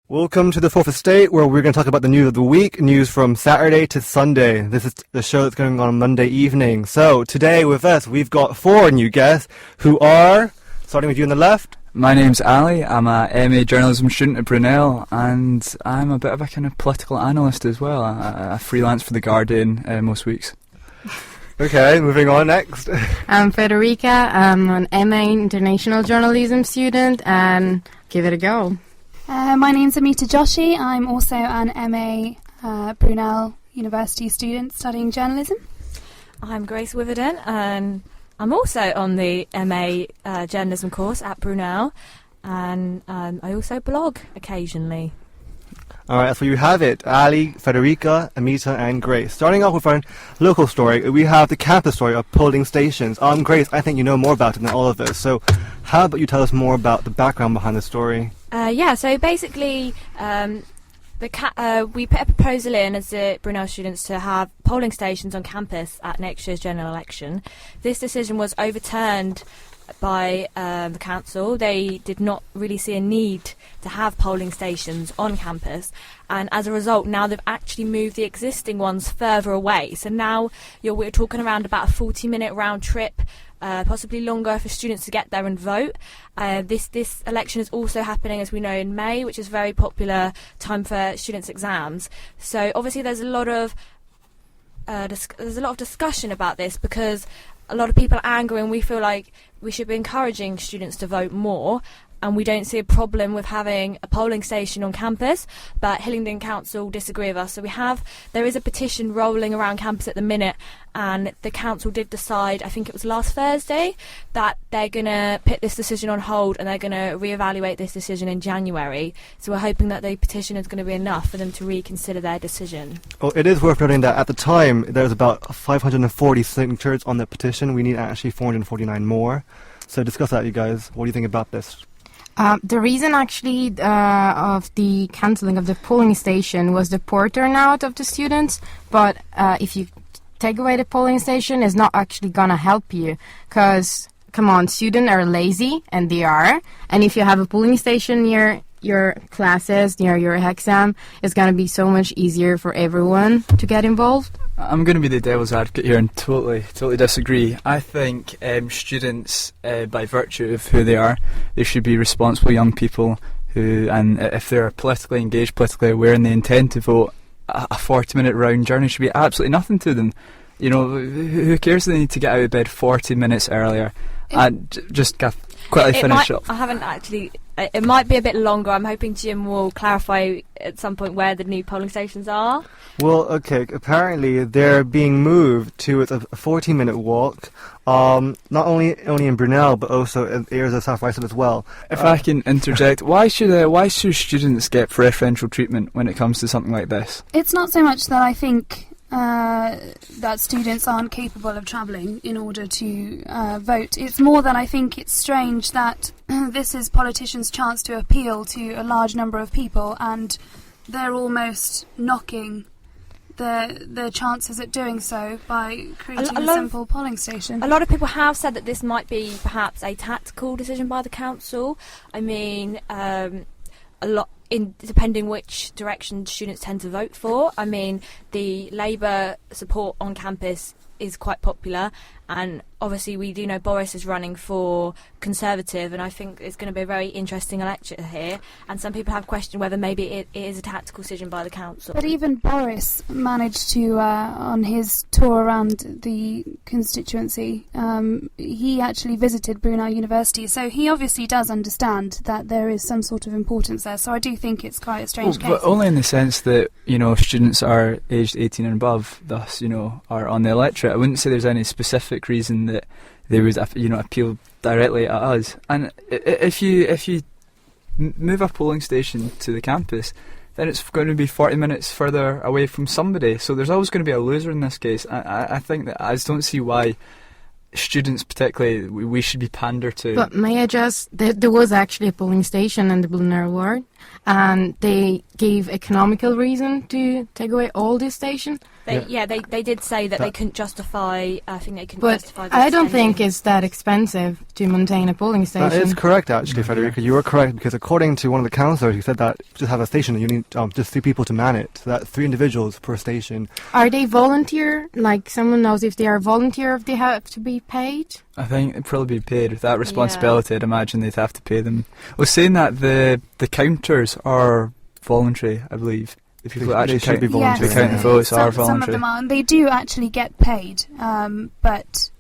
Welcome to the Fourth Estate, where we're going to talk about the news of the week, news from Saturday to Sunday. This is the show that's going on Monday evening. So today with us, we've got four new guests who are, starting with you on the left. My name's Ali. I'm a MA journalism student at Brunel, and I'm a bit of a kind of political analyst as well. I freelance for The Guardian most weeks. Okay, moving on next. I'm Federica. I'm an MA international journalism student, and give it a go. My name's Amita Joshi. I'm also an MA Brunel University student studying journalism. I'm Grace Witherden, and I'm also on the MA journalism course at Brunel, and I also blog occasionally. Alright, so you have it. Ali, Federica, Amita and Grace. Starting off with our local story, we have the campus story of polling stations. Grace, I think you know more about it than all of us, so how about you tell us more about the background behind the story? So basically we put a proposal in as the Brunel students to have polling stations on campus at next year's general election. This decision was overturned by the council. They did not really see a need to have polling stations on campus, and as a result now they've actually moved the existing ones further away. So now we're talking around about a 40-minute round trip, possibly longer, for students to get there and vote. This election is also happening, as we know, in May, which is a very popular time for students' exams. So obviously there's a lot of discussion about this, because a lot of people are angry, and we feel like we should be encouraging students to vote more, and we don't see a problem with having a polling station on campus, but Hillingdon Council disagree with us. So there is a petition rolling around campus at the minute, and the council did decide, I think it was last Thursday, that they're going to put this decision on hold and they're going to reevaluate this decision in January. So we're hoping that the petition is going to be enough for them to reconsider their decision. Well, it is worth noting that at the time there was about 540 signatures on the petition. We need actually 449 more. So discuss that, you guys. What do you think about this? The reason actually of the cancelling of the polling station was the poor turnout of the students, but if you take away the polling station, it's not actually going to help you, because, come on, students are lazy, and they are, and if you have a polling station near your classes, near your exam, it's going to be so much easier for everyone to get involved. I'm going to be the devil's advocate here and totally disagree. I think students, by virtue of who they are, they should be responsible young people who, and if they're politically engaged, politically aware, and they intend to vote, a 40-minute round journey should be absolutely nothing to them. You know, who cares if they need to get out of bed 40 minutes earlier? Just quickly finish up. I haven't actually. It might be a bit longer. I'm hoping Jim will clarify at some point where the new polling stations are. Well, okay, apparently they're being moved to a 40-minute walk, not only in Brunel, but also in areas of South Iceland as well. If I can interject, why should students get preferential treatment when it comes to something like this? It's not so much that I think that students aren't capable of travelling in order to vote. It's more that I think it's strange that this is politicians' chance to appeal to a large number of people, and they're almost knocking their chances at doing so by creating a simple polling station. A lot of people have said that this might be perhaps a tactical decision by the council. I mean, depending which direction students tend to vote for. I mean, the Labour support on campus is quite popular, and obviously we do know Boris is running for Conservative, and I think it's going to be a very interesting election here, and some people have questioned whether maybe it is a tactical decision by the council. But even Boris managed to, on his tour around the constituency, he actually visited Brunel University, so he obviously does understand that there is some sort of importance there, so I do think it's quite a strange case. But only in the sense that, you know, students are aged 18 and above, thus, you know, are on the electorate. I wouldn't say there's any specific reason that they would, you know, appeal directly at us. And if you move a polling station to the campus, then it's going to be 40 minutes further away from somebody. So there's always going to be a loser in this case. I think that I just don't see why students particularly we should be pandered to. But may I just, there was actually a polling station in the Brunel ward, and they gave economical reason to take away all this station. They did say that they couldn't justify. I think they couldn't But justify. I don't think it's that expensive to maintain a polling station. That is correct, actually, Federica. You were correct, because according to one of the councillors, he said that to have a station, you need just 3 people to man it. So that's 3 individuals per station. Are they volunteer? Like, someone knows if they are volunteer, if they have to be paid? I think it'd probably be paid. With that responsibility, I'd imagine they'd have to pay them. I was saying that the counters are voluntary, I believe. The people that actually should be voluntary. the count the votes are Some of voluntary. them are. They do actually get paid, but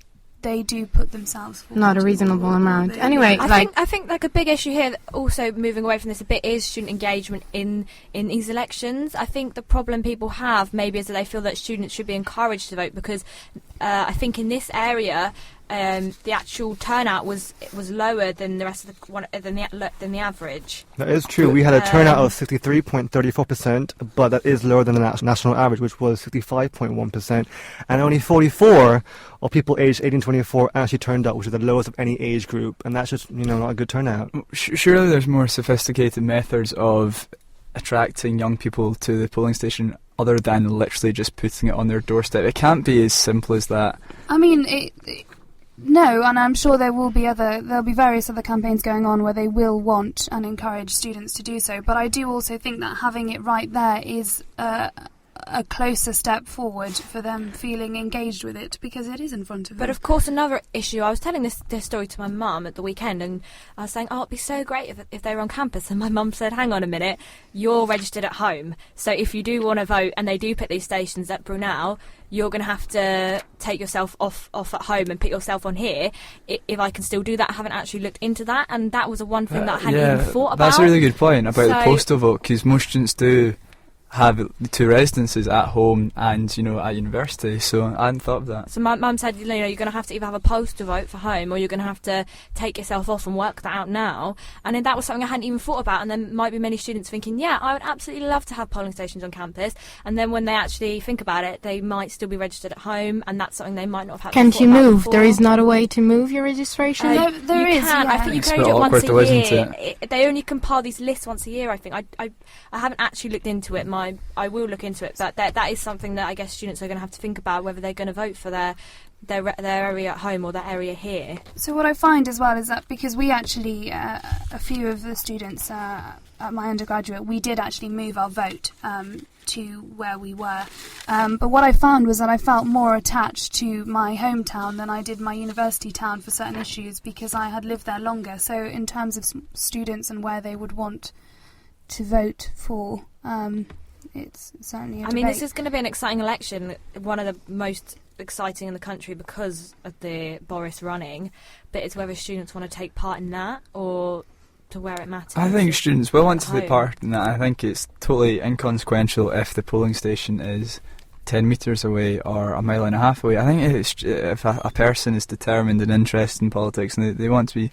they do put themselves forward. Not a reasonable amount. Anyway, I think like a big issue here, also moving away from this a bit, is student engagement in these elections. I think the problem people have maybe is that they feel that students should be encouraged to vote, because I think in this area the actual turnout was lower than the rest of than the average. That is true. We had a turnout of 63.34%, but that is lower than the national average, which was 65.1%. And only 44 of people aged 18 to 24 actually turned out, which is the lowest of any age group. And that's just, not a good turnout. Surely there's more sophisticated methods of attracting young people to the polling station other than literally just putting it on their doorstep. It can't be as simple as that. I mean, no, and I'm sure there'll be various other campaigns going on where they will want and encourage students to do so. But I do also think that having it right there is a closer step forward for them feeling engaged with it, because it is in front of them. But of course, another issue, I was telling this story to my mum at the weekend, and I was saying, it'd be so great if they were on campus, and my mum said, hang on a minute, you're registered at home, so if you do want to vote and they do put these stations at Brunel, you're going to have to take yourself off at home and put yourself on here. If I can still do that, I haven't actually looked into that, and that was one thing that I hadn't even thought about. That's a really good point about the postal vote, because most students do have 2 residences at home and at university, so I hadn't thought of that. So my mum said, you're going to have to either have a postal vote for home, or you're going to have to take yourself off and work that out now. And then that was something I hadn't even thought about, and there might be many students thinking, I would absolutely love to have polling stations on campus, and then when they actually think about it, they might still be registered at home, and that's something they might not have had. Can't you move? There is not a way to move your registration? There is. Can. I think you It's can a only do it bit once awkward a though, year. isn't They only compile these lists once a year, I think. I haven't actually looked into it. I will look into it, but that is something that I guess students are going to have to think about, whether they're going to vote for their area at home or their area here. So what I find as well is that, because we actually, a few of the students at my undergraduate, we did actually move our vote to where we were. But what I found was that I felt more attached to my hometown than I did my university town for certain issues, because I had lived there longer. So in terms of students and where they would want to vote for, it's certainly a debate. I mean, this is going to be an exciting election, one of the most exciting in the country because of the Boris running, but it's whether students want to take part in that or to where it matters. I think students will want to take part in that. I think it's totally inconsequential if the polling station is 10 metres away or a mile and a half away. I think it's, if a person is determined and interested in politics and they want to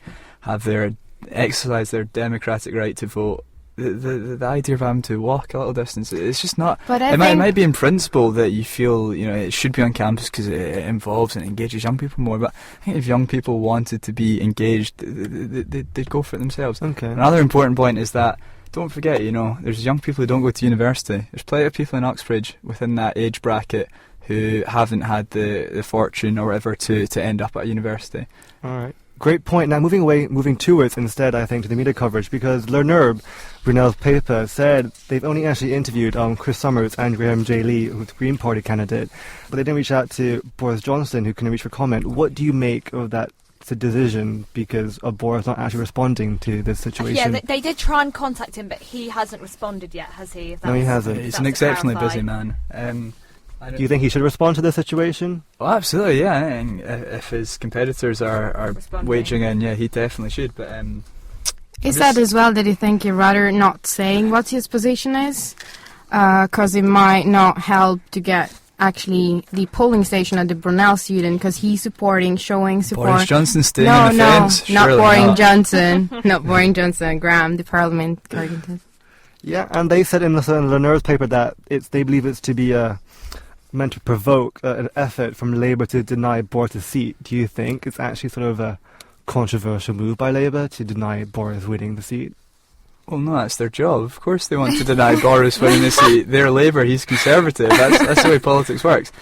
exercise their democratic right to vote, the idea of having to walk a little distance, it's just not. But it might be in principle that you feel it should be on campus because it involves and engages young people more. But I think if young people wanted to be engaged, they'd go for it themselves. Okay. Another important point is that don't forget, there's young people who don't go to university. There's plenty of people in Uxbridge within that age bracket who haven't had the fortune or whatever to end up at university. All right. Great point. Now moving towards instead, I think, to the media coverage, because Lernerb, Brunel's paper, said they've only actually interviewed Chris Summers and Graham J. Lee, who's the Green Party candidate, but they didn't reach out to Boris Johnson, who couldn't reach for comment. What do you make of that decision because of Boris not actually responding to this situation? Yeah, they did try and contact him, but he hasn't responded yet, has he? No, he hasn't. He's an exceptionally busy man. Do you think he should respond to this situation? Oh, absolutely, yeah. And if his competitors are waging in, yeah, he definitely should. But he said as well that he think he'd rather not saying what his position is, because it might not help to get actually the polling station at the Brunel student, because he's showing support. Boris Johnson staying on the fence? Not Surely Boris not. Johnson, not Boris Johnson. Graham, the Parliament candidate. Yeah, and they said in the Lerner's paper that they believe it's to be meant to provoke an effort from Labour to deny Boris a seat. Do you think it's actually sort of a controversial move by Labour to deny Boris winning the seat? Well, no, that's their job. Of course they want to deny Boris when they say they're Labour, he's Conservative. That's the way politics works.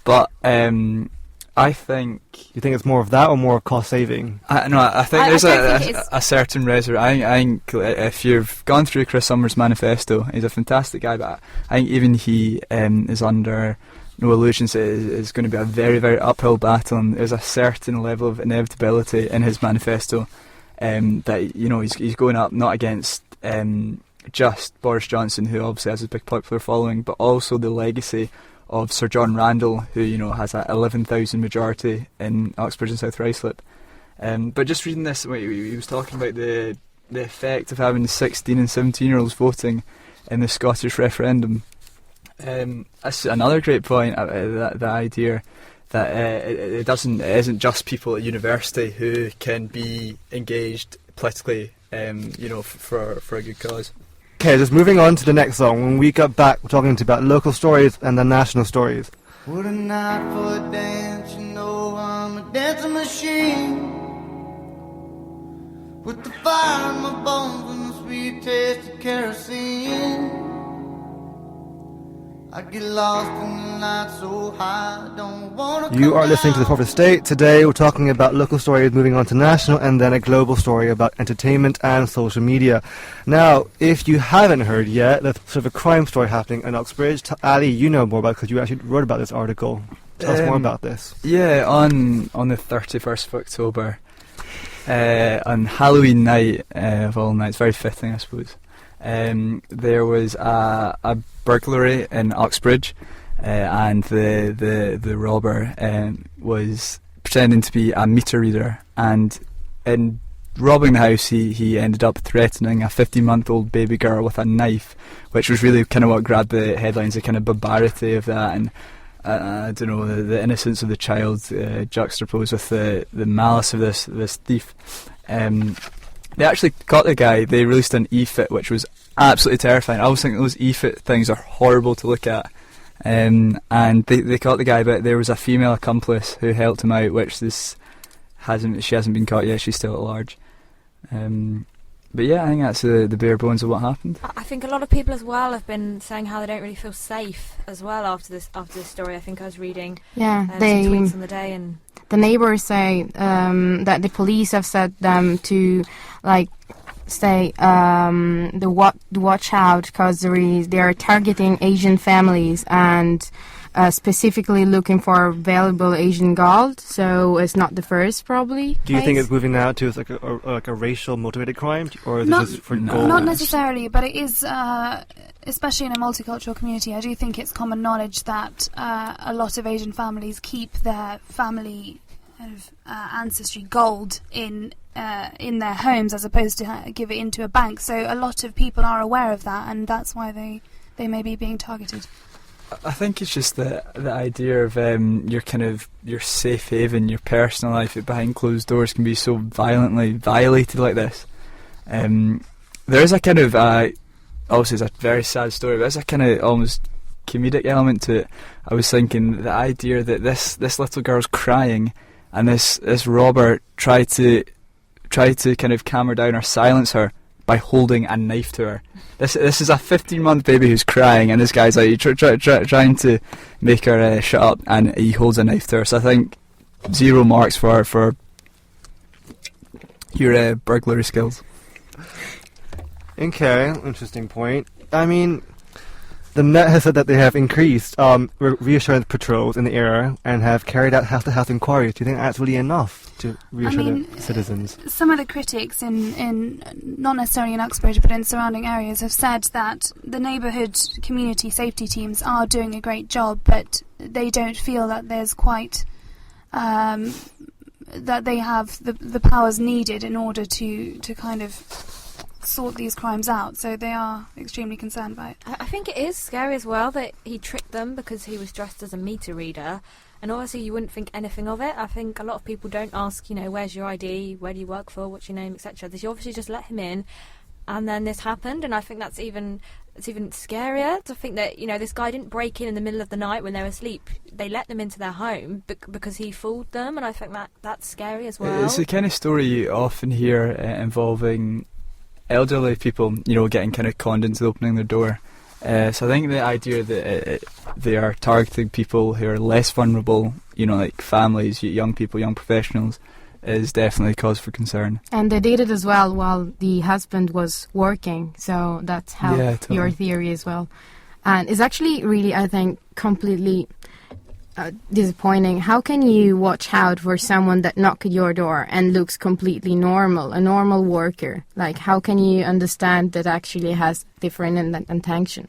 But I think... You think it's more of that or more of cost saving? I think there's a certain reservation. I think if you've gone through Chris Summer's manifesto, he's a fantastic guy, but I think even he is under no illusions that it is going to be a very, very uphill battle, and there's a certain level of inevitability in his manifesto that, you know, he's going up not against just Boris Johnson, who obviously has a big popular following, but also the legacy of Sir John Randall, who, you know, has a 11,000 majority in Uxbridge and South Ruislip. But just reading this, he was talking about the effect of having 16 and 17-year-olds voting in the Scottish referendum. That's another great point. The idea that it isn't just people at university who can be engaged politically, you know, for a good cause. Okay, just moving on to the next song. When we got back, we're talking about local stories and then national stories. What a night for a dance, you know I'm a dancing machine. With the fire in my bones and the sweet taste of kerosene. I get lost in the night so high, I don't wanna You come are listening to The down. Fourth Estate. Today we're talking about local stories, moving on to national, and then a global story about entertainment and social media. Now, if you haven't heard yet, there's sort of a crime story happening in Uxbridge. Ali, you know more about it because you actually wrote about this article. Tell us more about this. Yeah, on the 31st of October, on Halloween night of all nights, very fitting, I suppose. There was a burglary in Uxbridge, and the robber was pretending to be a meter reader, and in robbing the house he ended up threatening a 15-month-old baby girl with a knife, which was really kind of what grabbed the headlines, the kind of barbarity of that, and I don't know, the innocence of the child juxtaposed with the malice of this thief. They actually caught the guy. They released an e-fit, which was absolutely terrifying. I always think those e-fit things are horrible to look at. And they caught the guy, but there was a female accomplice who helped him out, which she hasn't been caught yet. She's still at large. But yeah, I think that's the bare bones of what happened. I think a lot of people as well have been saying how they don't really feel safe as well after this story. I think I was reading some tweets on the day, and the neighbors say that the police have set them to stay watch out because they are targeting Asian families and specifically looking for valuable Asian gold. So it's not the first, probably. Do you think case. it's moving now to like a racial motivated crime, or is it just for gold? Not necessarily, but it is, especially in a multicultural community, I do think it's common knowledge that a lot of Asian families keep their family ancestry gold in their homes as opposed to give it into a bank. So a lot of people are aware of that, and that's why they may be being targeted. I think it's just the idea of your safe haven, your personal life behind closed doors can be so violently violated like this. There is a kind of obviously it's a very sad story, but there's a kind of almost comedic element to it. I was thinking the idea that this little girl's crying, and this robber tried to kind of calm her down or silence her by holding a knife to her. This is a 15-month baby who's crying, and this guy's like trying to make her shut up, and he holds a knife to her. So I think 0 marks for your burglary skills. Okay, interesting point. I mean, the Met has said that they have increased reassurance patrols in the area and have carried out house-to-house inquiries. Do you think that's really enough to reassure the citizens? Some of the critics in not necessarily in Uxbridge but in surrounding areas have said that the neighbourhood community safety teams are doing a great job, but they don't feel that there's quite that they have the powers needed in order to kind of sort these crimes out, so they are extremely concerned by it. I think it is scary as well that he tricked them because he was dressed as a meter reader, and obviously you wouldn't think anything of it. I think a lot of people don't ask, where's your ID, where do you work for, what's your name, etc. They obviously just let him in, and then this happened, and I think it's even scarier to think that this guy didn't break in the middle of the night when they were asleep. They let them into their home because he fooled them, and I think that's scary as well. It's the kind of story you often hear involving elderly people, getting kind of conned into opening their door. So I think the idea that they are targeting people who are less vulnerable, like families, young people, young professionals, is definitely cause for concern. And they did it as well while the husband was working, so that's helped your theory as well. And it's actually really, I think, completely disappointing. How can you watch out for someone that knocks at your door and looks completely normal, a normal worker? Like, how can you understand that actually has different intention?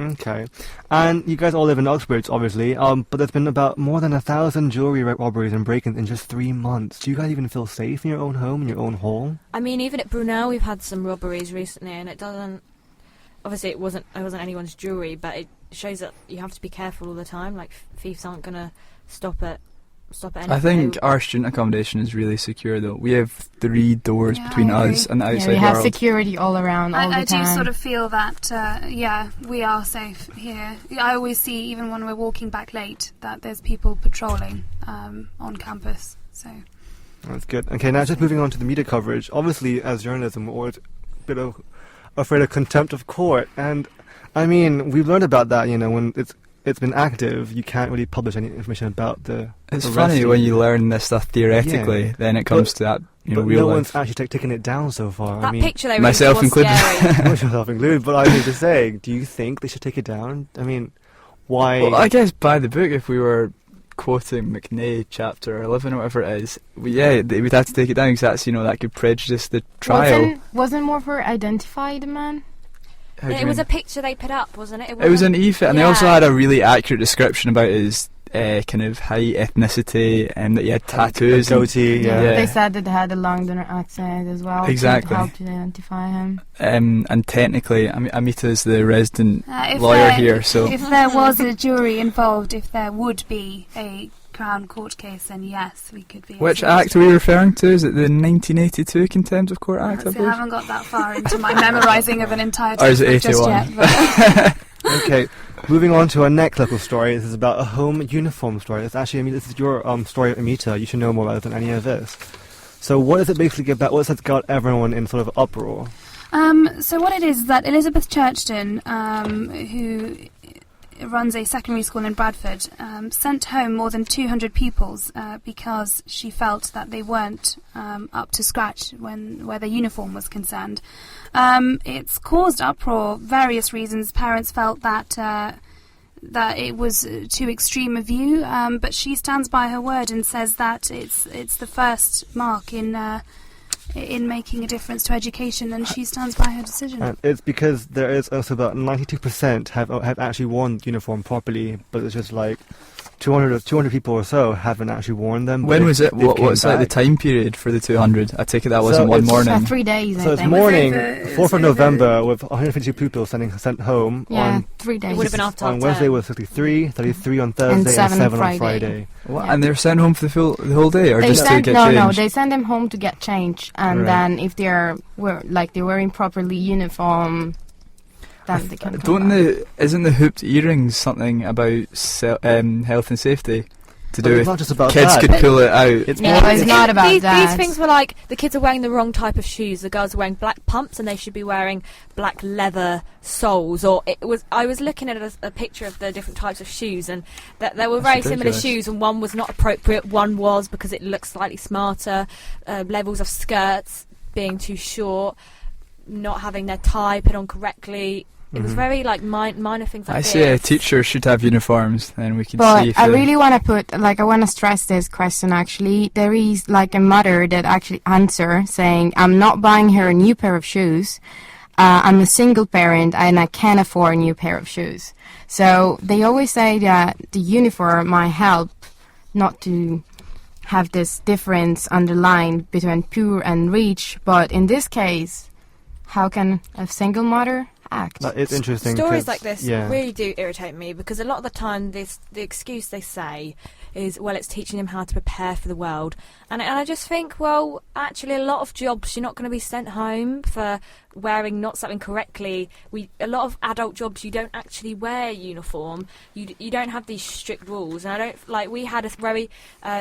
Okay. And you guys all live in Uxbridge, obviously, but there's been about more than 1,000 jewellery robberies and break-ins in just 3 months. Do you guys even feel safe in your own home, in your own hall? I mean, even at Brunel, we've had some robberies recently, and it doesn't... Obviously, it wasn't anyone's jewellery, but it shows that you have to be careful all the time. Like, thieves aren't going to stop at anything. I think our student accommodation is really secure, though. We have 3 doors between us and the outside we have world. Security all around, all the time. I do sort of feel that, we are safe here. I always see, even when we're walking back late, that there's people patrolling on campus. So that's good. Okay, now just moving on to the media coverage. Obviously, as journalism, we're always a bit afraid of contempt of court, and I mean, we've learned about that. When it's been active, you can't really publish any information about the. It's funny when you learn this stuff theoretically, then it comes to that. But real no life. one's actually taken it down so far. That picture they myself was included. scary. Myself included. But I was just saying, do you think they should take it down? I mean, why? Well, I guess by the book, if we were quoting McNay chapter 11 or whatever it is, we'd have to take it down because that's that could prejudice the trial. Wasn't Morpher identified the man? It was a picture they put up, wasn't it? It was an e-fit, and they also had a really accurate description about his kind of height, ethnicity, and that he had tattoos. Goatee, They said that they had a Londoner accent as well. Exactly. To help to identify him. And technically, Amita's the resident lawyer here, so... If there was a jury involved, if there would be a Crown Court case, then yes, we could be... Which act are we referring to? Is it the 1982 Contempt of Court Act, I I believe? haven't got that far into my memorising of an entire Or is it textbook 81? just yet. Okay, moving on to our next local story. This is about a home uniform story. It's actually, this is your story, Amita. You should know more about it than any of this. So what is it basically about? What's it got everyone in sort of uproar? So what it is that Elizabeth Churchton, who runs a secondary school in Bradford, sent home more than 200 pupils because she felt that they weren't up to scratch where their uniform was concerned. It's caused uproar, various reasons. Parents felt that it was too extreme a view, but she stands by her word and says that it's the first mark in making a difference to education, and she stands by her decision. And it's because there is also about 92% have actually worn uniform properly, but it's just like 200 people or so haven't actually worn them. When was it? What's like the time period for the 200? I take it that wasn't one morning. 3 days, So I it's think. morning, 4th of November, with 152 pupils sent home. Yeah, on 3 days. It would have been after on Wednesday was 33 on Thursday, and 7 7 on on Friday. What? And they were sent home for the whole day, or They just to send, get no, changed? no, they send them home to get changed, and Right. then if they're wearing properly uniform, then they can come back. Isn't the hooped earrings something about health and safety to But do it's with not just about kids that. could pull it out? It's No, more- it's not about these that. things were like the kids are wearing the wrong type of shoes. The girls are wearing black pumps, and they should be wearing black leather soles. Or I was looking at a picture of the different types of shoes, and that there were That's very similar ridiculous. shoes, and one was not appropriate. One was because it looked slightly smarter. Levels of skirts being too short, not having their tie put on correctly. It was very minor things like I this. say teachers should have uniforms, then we can see But if I really want to I want to stress this question actually. There is like a mother that actually answer saying, I'm not buying her a new pair of shoes. I'm a single parent and I can't afford a new pair of shoes. So they always say that the uniform might help not to have this difference underlined between poor and rich. But in this case, how can a single mother act. That is interesting. Stories 'cause- like this yeah. really do irritate me, because a lot of the time the excuse they say is, well, it's teaching them how to prepare for the world. And I just think, well, actually a lot of jobs you're not going to be sent home for wearing not something correctly. A lot of adult jobs you don't actually wear uniform. You don't have these strict rules. And I don't, like, we had a very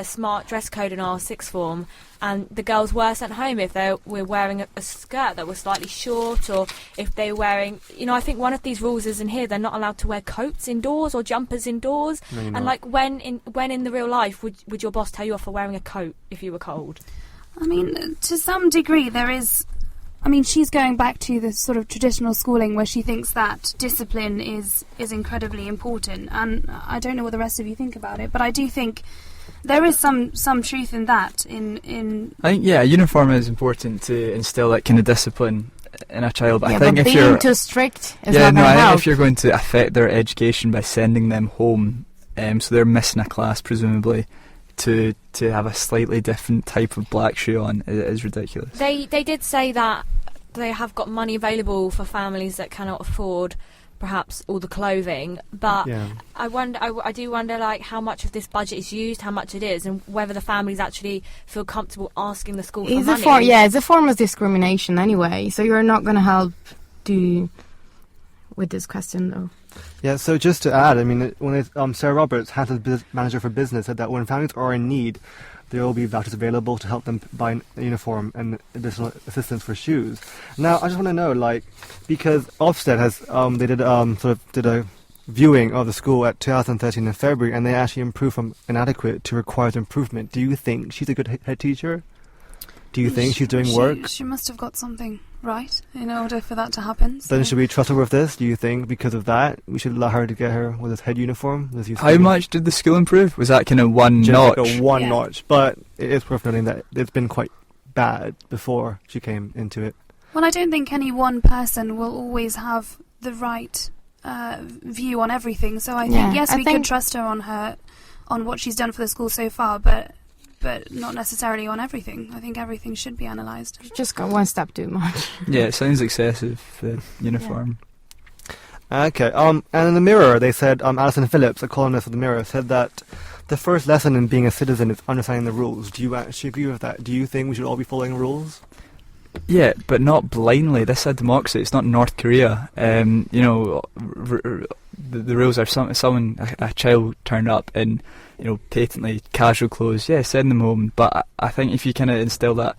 smart dress code in our sixth form, and the girls were sent home if they were wearing a skirt that was slightly short, or if they were wearing, I think one of these rules is in here, they're not allowed to wear coats indoors or jumpers indoors. No, you're And not. like, when in the real life would your boss tell you off for wearing a coat if you were cold? I mean, to some degree, there is. I mean, she's going back to the sort of traditional schooling where she thinks that discipline is incredibly important, and I don't know what the rest of you think about it, but I do think there is some truth in that. I think, yeah, a uniform is important to instill that kind of discipline in a child. But Yeah, I think but if being you're too strict is yeah, not no, going I to think help. if you're going to affect their education by sending them home, so they're missing a class presumably, to have a slightly different type of black shoe on is ridiculous. They did say that they have got money available for families that cannot afford perhaps all the clothing, but Yeah. I do wonder, like, how much of this budget is used, how much it is, and whether the families actually feel comfortable asking the school for It's money. it's a form of discrimination anyway, so you're not going to help with this question, though. Yeah, so just to add, I mean, when Sarah Roberts, Hampton's manager for business, said that when families are in need, there will be vouchers available to help them buy a uniform and additional assistance for shoes. Now, I just want to know, like, because Ofsted has, they did a viewing of the school at 2013 in February, and they actually improved from inadequate to requires improvement. Do you think she's a good head teacher? Do you think she's doing work? She must have got something right in order for that to happen. So. Then should we trust her with this? Do you think because of that we should allow her to get her with this head uniform? How much did the school improve? Was that kind of one Just notch? like a one Yeah. notch, but it is worth noting that it's been quite bad before she came into it. Well, I don't think any one person will always have the right view on everything. So I think Yeah, yes, I we think- could trust her on what she's done for the school so far, but not necessarily on everything. I think everything should be analysed. Just got one step too much. Yeah, it sounds excessive, the uniform. Okay, and in the Mirror, they said, Alison Phillips, a columnist of the Mirror, said that the first lesson in being a citizen is understanding the rules. Do you actually agree with that? Do you think we should all be following rules? Yeah, but not blindly. This is a democracy. It's not North Korea. The rules are a child turned up in, patently casual clothes. Yeah, send them home. But I think if you kind of instill that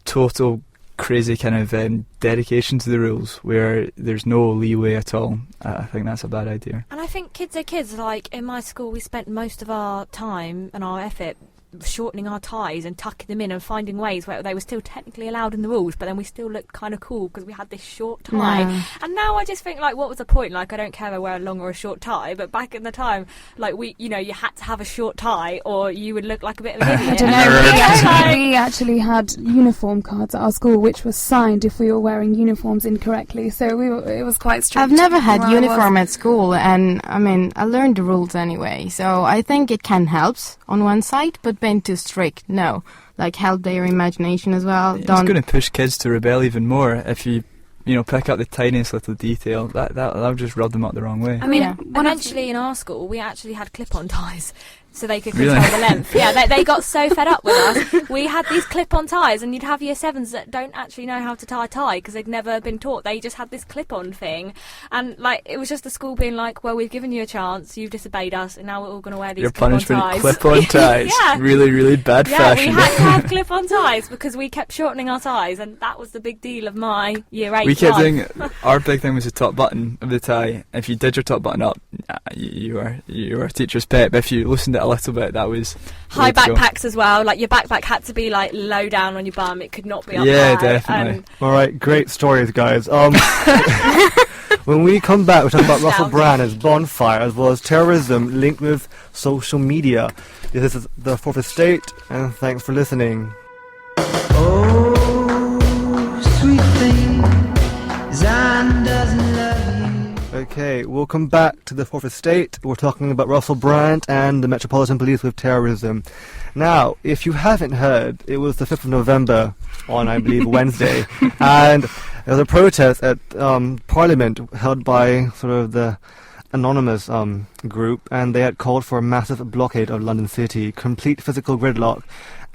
total crazy kind of dedication to the rules where there's no leeway at all, I think that's a bad idea. And I think kids are kids. Like, in my school, we spent most of our time and our effort shortening our ties and tucking them in and finding ways where they were still technically allowed in the rules, but then we still looked kind of cool because we had this short tie. No. And now I just think, like, what was the point? Like, I don't care if I wear a long or a short tie, but back in the time, like, you had to have a short tie or you would look like a bit of an idiot. I don't know. We actually had uniform cards at our school, which was signed if we were wearing uniforms incorrectly. So it was quite strict. I've never had where I was. uniform at school, and I mean, I learned the rules anyway, so I think it can help on one side, but being too strict, no. Like, help their imagination as well. It's going to push kids to rebel even more if you pick up the tiniest little detail. That'll just rub them up the wrong way. I mean, Yeah. eventually in our school, we actually had clip-on ties. So they could Really? control the length. Yeah, they got so fed up with us. We had these clip-on ties, and you'd have year sevens that don't actually know how to tie a tie because they'd never been taught. They just had this clip-on thing, and like it was just the school being like, "Well, we've given you a chance, you've disobeyed us, and now we're all going to wear these Your clip-on punishment, ties." clip-on ties. Yeah. Really, really bad Yeah, fashion. we had to have clip-on ties because we kept shortening our ties, and that was the big deal of my year 8 We kept life. doing. Our big thing was the top button of the tie. If you did your top button up, you were a teacher's pet. But if you loosened it a little bit, that was the High way to go. backpacks as well. Like, your backpack had to be like low down on your bum. It could not be up Yeah, high. definitely. And All right, great stories, guys. When we come back, we're talking about Russell Astounding. Brand as Bonfire, as well as terrorism linked with social media. This is the Fourth Estate, and thanks for listening. Oh, sweet thing, Zion doesn't love you. Okay, we'll come back to the Fourth Estate. We're talking about Russell Brand and the Metropolitan Police with terrorism. Now, if you haven't heard, it was the 5th of November on, I believe, Wednesday, and there was a protest at Parliament held by sort of the anonymous group, and they had called for a massive blockade of London City, complete physical gridlock,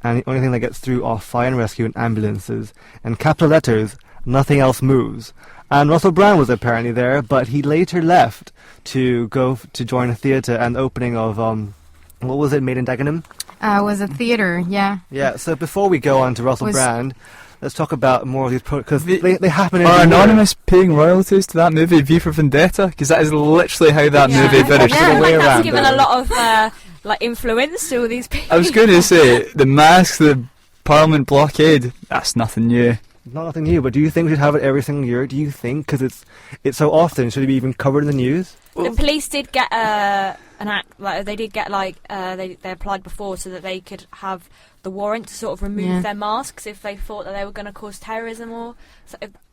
and the only thing that gets through are fire and rescue and ambulances. And capital letters, nothing else moves. And Russell Brand was apparently there, but he later left to go to join a theatre and the opening of, what was it, Made in Dagenham? It was a theatre, yeah. Yeah, so before we go on to Russell Brand, let's talk about more of these because they happen. Are Anonymous paying royalties to that movie V for Vendetta? Because that is literally how that movie finished. Yeah, the way that's around given a lot of influence to all these people. I was going to say the mask, the Parliament blockade. That's nothing new. Not nothing new, but do you think we should have it every single year? Do you think because it's so often should it be even covered in the news? The police did get an act. They did get they applied before so that they could have the warrant to sort of remove their masks if they thought that they were going to cause terrorism or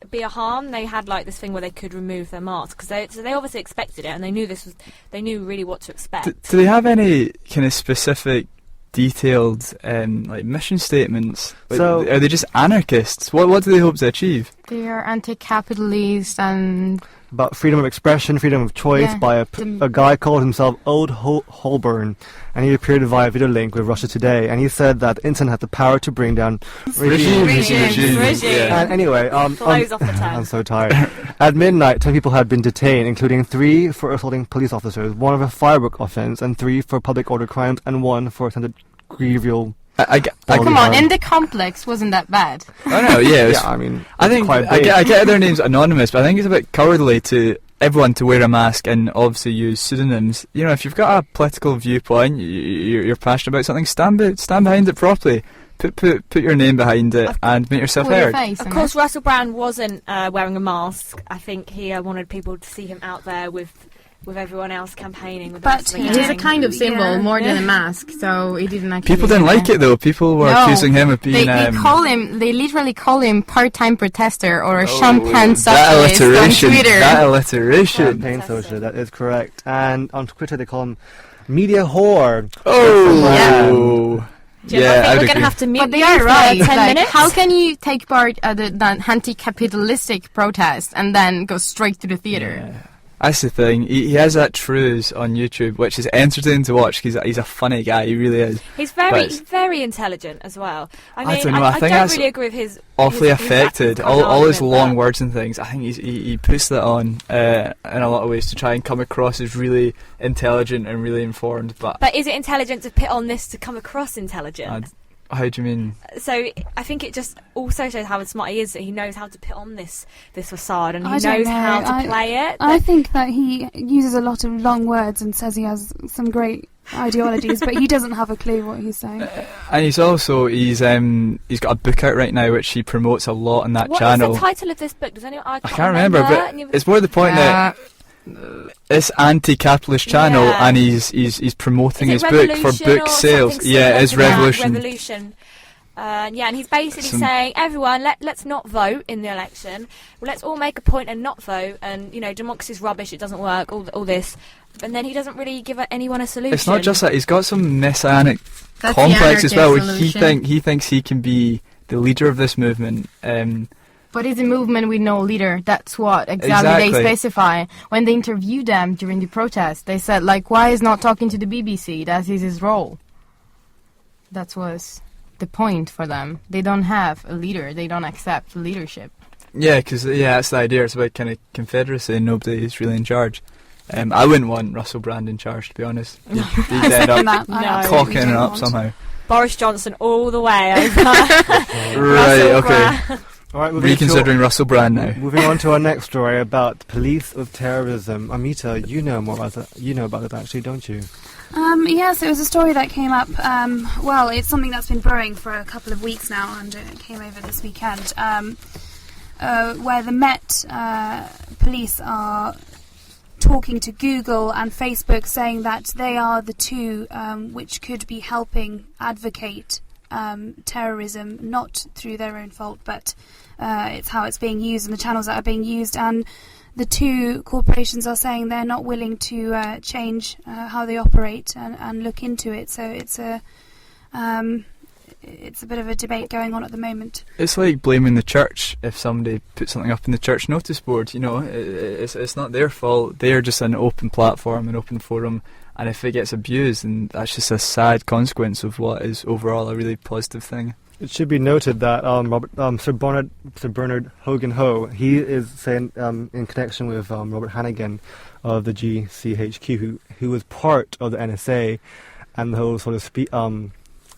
be a harm. They had this thing where they could remove their masks because they obviously expected it and they knew they knew really what to expect. Do they have any kind of specific, detailed mission statements? So are they just anarchists? What do they hope to achieve? They are anti-capitalist and about freedom of expression, freedom of choice by a guy called himself Old Holborn, and he appeared via video link with Russia Today, and he said that the internet had the power to bring down regimes. And anyway, Flows off the tongue. I'm so tired. At midnight, 10 people had been detained, including 3 for assaulting police officers, 1 of a firework offence, and 3 for public order crimes, and 1 for attempted grievous. Come on, in the complex wasn't that bad. I know, yeah. Yeah, I mean, I think I get their names anonymous, but I think it's a bit cowardly to everyone to wear a mask and obviously use pseudonyms. You know, if you've got a political viewpoint, you're passionate about something, stand behind it properly. Put your name behind it and make yourself heard. Of course, Russell Brand wasn't wearing a mask. I think he wanted people to see him out there with everyone else campaigning. But it is a kind of symbol more than a mask, so it didn't actually... People didn't like it though. People were accusing him of being... They literally call him part-time protester or a champagne socialist on Twitter. That alliteration. Champagne socialist, that is correct. And on Twitter they call him media whore. Oh! Yeah, I think we're going to have to mute but they are right. 10 minutes. How can you take part at the anti-capitalistic protest and then go straight to the theatre? Yeah. That's the thing. He has that Trues on YouTube, which is entertaining to watch because he's a funny guy. He really is. He's very intelligent as well. I mean, don't know. I think don't really agree with his. Awfully his affected. All his long words and things. I think he puts that on in a lot of ways to try and come across as really intelligent and really informed. But is it intelligent to put on this to come across intelligent? How do you mean? So I think it just also shows how smart he is, that he knows how to put on this facade and he knows how to play it. I think that he uses a lot of long words and says he has some great ideologies, but he doesn't have a clue what he's saying. And he's got a book out right now which he promotes a lot on that channel. What is the title of this book? Does anyone? I can't remember, but it's more the point that it's anti-capitalist channel, and he's promoting his book for book sales. Yeah, it's Revolution. And he's basically saying, everyone, let's not vote in the election. Let's all make a point and not vote. And democracy's rubbish. It doesn't work. All this, and then he doesn't really give anyone a solution. It's not just that. He's got some messianic complex as well. Where he thinks he can be the leader of this movement. But it's a movement with no leader. That's what exactly they specify. When they interviewed them during the protest, they said, why is not talking to the BBC? That is his role. That was the point for them. They don't have a leader. They don't accept leadership. Yeah, because that's the idea. It's about kind of confederacy and nobody is really in charge. I wouldn't want Russell Brand in charge, to be honest. He'd end up cocking it up somehow. Boris Johnson all the way over. Right, okay. All right, reconsidering Russell Brand now. Moving on to our next story about police with terrorism. Amita, you know more about that. You know about it actually, don't you? Yes, it was a story that came up. Well, it's something that's been brewing for a couple of weeks now, and it came over this weekend. Where the Met police are talking to Google and Facebook, saying that they are the two which could be helping advocate terrorism, not through their own fault, but it's how it's being used and the channels that are being used. And the two corporations are saying they're not willing to change how they operate and look into it. So it's a bit of a debate going on at the moment. It's like blaming the church if somebody puts something up in the church notice board. You know, it's not their fault. They're just an open platform, an open forum, and if it gets abused, then that's just a sad consequence of what is overall a really positive thing. It should be noted that Sir Bernard Hogan Ho, he is saying in connection with Robert Hannigan of the GCHQ, who was part of the NSA and the whole sort of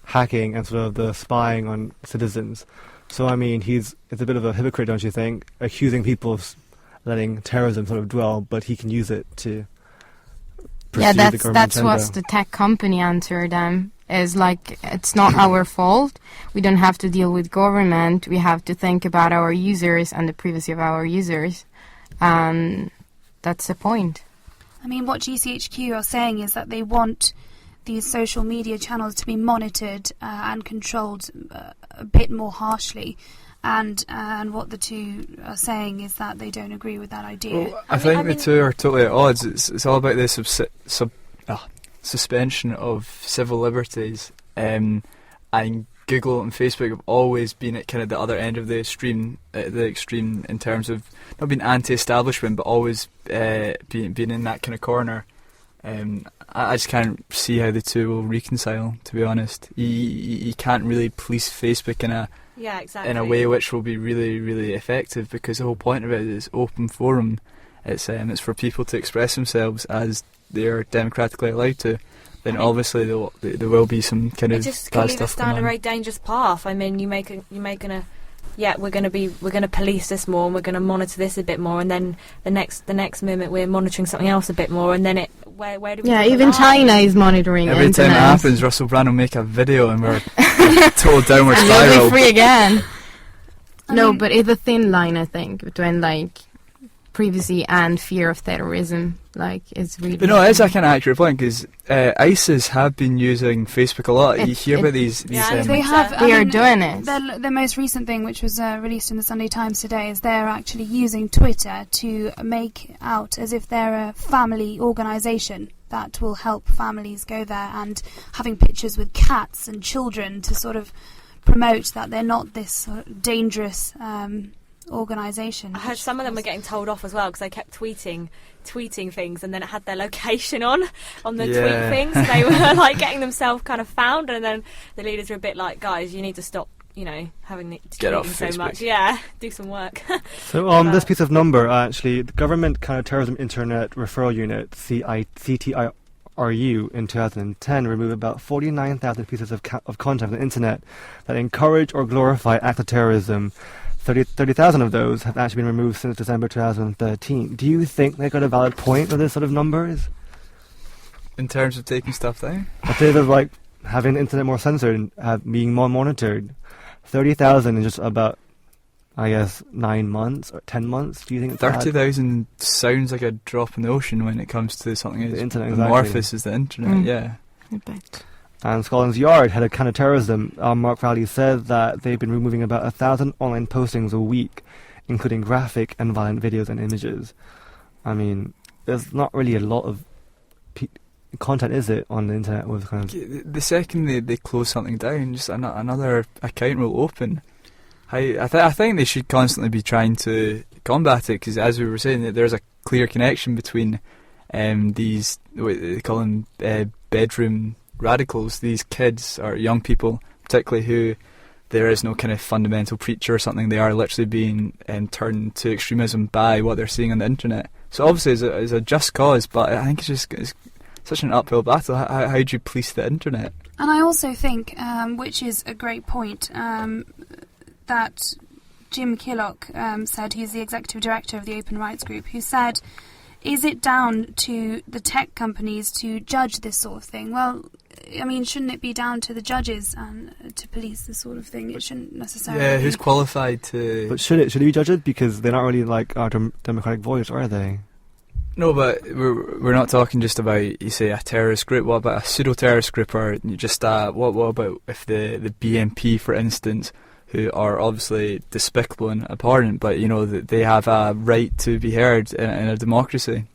hacking and sort of the spying on citizens. So I mean, it's a bit of a hypocrite, don't you think, accusing people of letting terrorism sort of dwell, but he can use it to pursue the government that's agenda. what the tech company answered them. Is like, it's not our fault. We don't have to deal with government. We have to think about our users and the privacy of our users. That's the point. I mean, what GCHQ are saying is that they want these social media channels to be monitored and controlled a bit more harshly. And what the two are saying is that they don't agree with that idea. Well, I think the two are totally at odds. It's all about the suspension of civil liberties, and Google and Facebook have always been at kind of the other end of the extreme in terms of not being anti-establishment, but always being in that kind of corner. I just can't see how the two will reconcile, to be honest. You can't really police Facebook in a way which will be really, really effective, because the whole point of it is open forum. It's for people to express themselves as they are democratically allowed to. Then obviously there will be some kind of it just bad could lead us stuff down going a on. very dangerous path. I mean, we're going to police this more, and we're going to monitor this a bit more, and then the next moment we're monitoring something else a bit more, and then where do we? Yeah, draw the even line? China is monitoring Every time internet. it happens, Russell Brand will make a video and we're total downward And you'll be spiral. free again. I No, mean- but it's a thin line, I think, between like privacy and fear of terrorism. Like, it's really. But no, it is a kind of accurate point, because ISIS have been using Facebook a lot. You hear about these. Yeah, I these They have. They I are mean, doing it. The most recent thing, which was released in the Sunday Times today, is they're actually using Twitter to make out as if they're a family organisation that will help families go there, and having pictures with cats and children to sort of promote that they're not this sort of dangerous organisation. I heard some of them were getting told off as well because they kept tweeting things, and then it had their location on the tweet things. So they were like getting themselves kind of found, and then the leaders were a bit like, guys, you need to stop, having the Get off tweeting so Facebook. much. Yeah, do some work. So this piece of number, actually, the Government Counter-Terrorism Internet Referral Unit, CTIRU, in 2010 removed about 49,000 pieces of content on the internet that encourage or glorify acts of terrorism. 30,000 of those have actually been removed since December 2013. Do you think they got a valid point with this sort of numbers? in terms of taking stuff down. In terms of like having the internet more censored and being more monitored, 30,000 in just about, I guess, 9 months or 10 months. Do you think it's bad? 30,000 sounds like a drop in the ocean when it comes to something as The internet, amorphous as the internet. Mm. Yeah. I bet. And Scotland's Yard, head of counter-terrorism, Mark Rowley, said that they've been removing about 1,000 online postings a week, including graphic and violent videos and images. I mean, there's not really a lot of content, is it, on the internet with kind of... The second they close something down, just another account will open. I think they should constantly be trying to combat it, because as we were saying, that there's a clear connection between these, what they call them, bedroom radicals, these kids or young people particularly, who there is no kind of fundamental preacher or something. They are literally being turned to extremism by what they're seeing on the internet. So obviously it's a just cause, but I think it's such an uphill battle. How do you police the internet? And I also think, which is a great point, that Jim Killock said, he's the executive director of the Open Rights Group, who said, is it down to the tech companies to judge this sort of thing? Well, I mean, shouldn't it be down to the judges to police this sort of thing? It shouldn't necessarily Yeah, be. who's qualified to... But should it be judged? Because they're not really like our democratic voice, are they? No, but we're not talking just about, you say, a terrorist group. What about a pseudo-terrorist group, or just what about if the BNP, for instance, who are obviously despicable and abhorrent, but you know that they have a right to be heard in a democracy.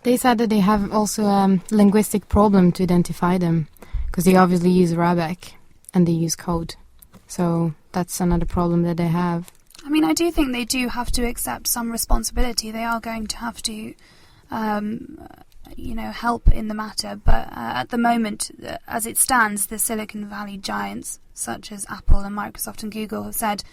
They said that they have also a linguistic problem to identify them, because they obviously use Arabic and they use code. So that's another problem that they have. I mean, I do think they do have to accept some responsibility. They are going to have to, help in the matter. But at the moment, as it stands, the Silicon Valley giants, such as Apple and Microsoft and Google, have said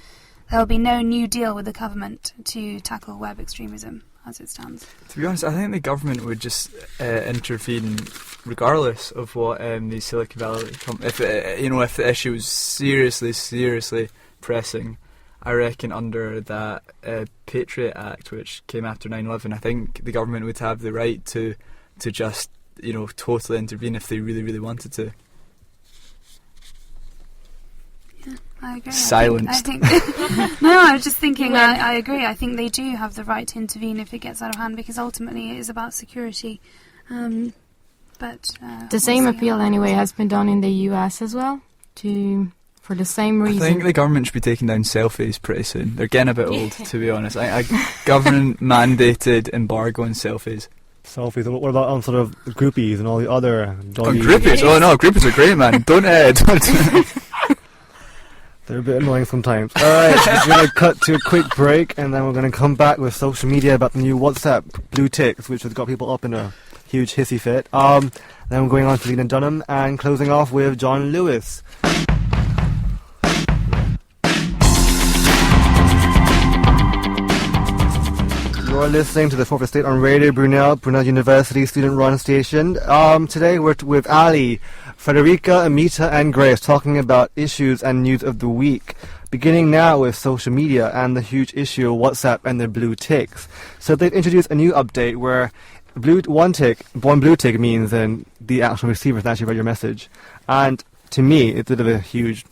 there will be no new deal with the government to tackle web extremism, as it stands. To be honest, I think the government would just intervene regardless of what the Silicon Valley if the issue was seriously pressing. I reckon under that Patriot Act, which came after 9/11, I think the government would have the right to just totally intervene if they really wanted to. Yeah, I agree. Silenced. I think no, I was just thinking. I agree. I think they do have the right to intervene if it gets out of hand, because ultimately it is about security. But the same appeal anyway has been done in the US as well, for the same reason. I think the government should be taking down selfies pretty soon. They're getting a bit old, to be honest. A government mandated embargo on selfies. Selfies. What about sort of groupies and all the other doggy... Groupies? Oh no, groupies are great, man. Don't They're a bit annoying sometimes. Alright, we're going to cut to a quick break, and then we're going to come back with social media about the new WhatsApp blue ticks, which has got people up in a huge hissy fit. Then we're going on to Lena Dunham, and closing off with John Lewis. You're listening to the Fourth Estate on Radio Brunel University student-run station. Today we're with Ali, Frederica, Amita and Grace talking about issues and news of the week. Beginning now with social media and the huge issue of WhatsApp and their blue ticks. So they've introduced a new update where one blue tick means then the actual receiver has actually read your message. And to me, it's a bit of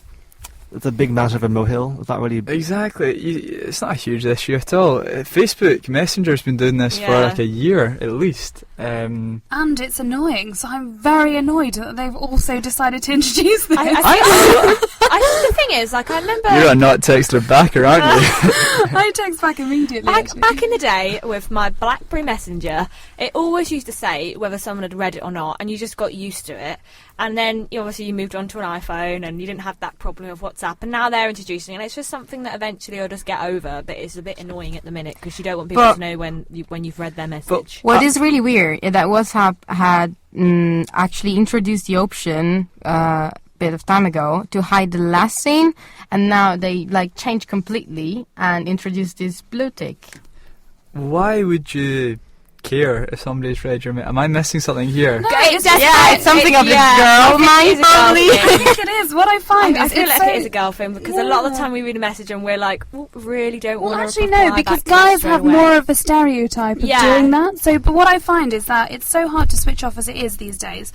it's a big matter of a molehill. It's not really... Exactly. It's not a huge issue at all. Facebook Messenger's been doing this for like a year at least. And it's annoying, so I'm very annoyed that they've also decided to introduce this. The thing is, like, I remember... You're a not texter backer, aren't you? I text back immediately, Back in the day, with my BlackBerry Messenger, it always used to say whether someone had read it or not, and you just got used to it. And then, obviously, you moved on to an iPhone, and you didn't have that problem with WhatsApp, and now they're introducing it, and it's just something that eventually you'll just get over, but it's a bit annoying at the minute, because you don't want people to know when you've read their message. What is really weird is that WhatsApp had actually introduced the option a bit of time ago to hide the last scene, and now they changed completely and introduced this blue tick. Why would you care if somebody's read your Am I missing something here? No, it's something of the girl mind, probably. I think it is. What I find I feel like it is a girl thing, because a lot of the time we read a message and we're like, really don't want to actually no, because guys have more of a stereotype of doing that. So, but what I find is that it's so hard to switch off as it is these days.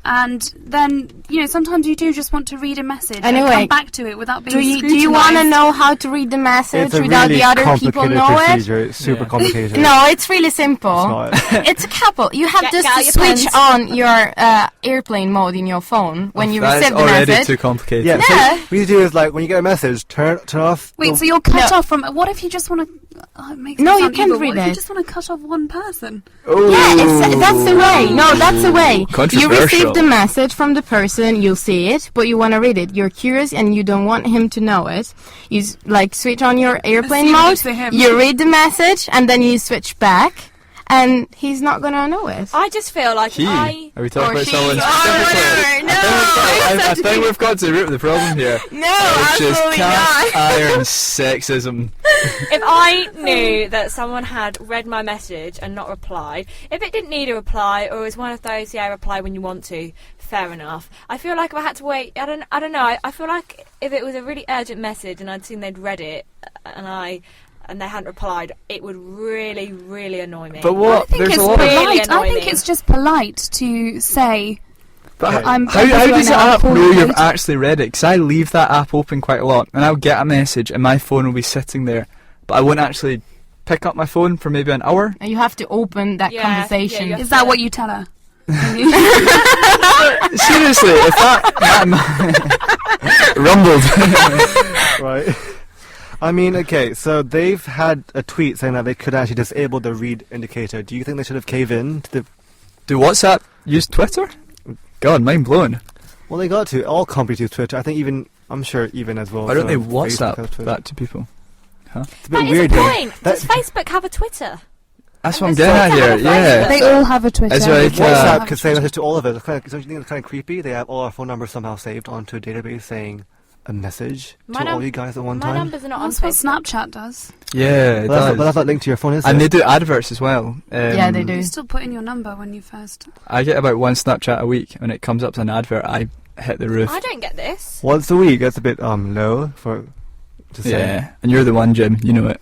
And then, sometimes you do just want to read a message and come back to it without being scrutinized. Do you want to know how to read the message without the other people know procedure. It's super complicated. No, it's really simple. It's a couple. You have just to switch on your airplane mode in your phone when you receive the message. That's already too complicated. Yeah. So what you do is, when you get a message, turn off... Wait, so you're cut off from... What if you just want to... you can't read it. What if you just want to cut off one person? Oh. Yeah, that's the way. No, that's the way. You receive the message from the person, you'll see it, but you want to read it. You're curious and you don't want him to know it. You switch on your airplane mode, you read the message, and then you switch back, and he's not going to know it. I just feel like Are we talking about someone specifically? No, I think we've got to the root of the problem here. No, which is absolutely cast not. iron sexism. If I knew that someone had read my message and not replied, if it didn't need a reply, or was one of those, reply when you want to, fair enough. I feel like if I had to wait, I don't know. I feel like if it was a really urgent message and I'd seen they'd read it and they hadn't replied, it would really, really annoy me. But what? I think it's just polite to say... But how does the app know you've actually read it? Because I leave that app open quite a lot, and I'll get a message, and my phone will be sitting there, but I won't actually pick up my phone for maybe an hour. And you have to open that conversation. Is that what you tell her? Seriously, if that rumbled. Right. I mean, okay, so they've had a tweet saying that they could actually disable the read indicator. Do you think they should have caved in to the... Do WhatsApp use Twitter? God, mind blown. Well, they got to. All companies use Twitter. I think I'm sure even as well. Why don't they Facebook has WhatsApp Twitter. that to people? Huh? It's a bit That is weird. the though. point. Does Facebook have a Twitter? That's what I'm And getting at does here. WhatsApp have a Yeah. Facebook? They all have a Twitter. It's like, WhatsApp uh, could send a message to all of us. Don't you think it's kind of creepy? They have all our phone numbers somehow saved onto a database saying a message My to all you guys at one My time. numbers are not on That's what Facebook. Snapchat does. Yeah, it But does. that's not linked to your phone, is And it? they do adverts as well. Yeah, they do. You still put in your number when you first. I get about one Snapchat a week. When it comes up as an advert, I hit the roof. I don't get this. Once a week. That's a bit low for to say. Yeah, and you're the one, Jim. You know it.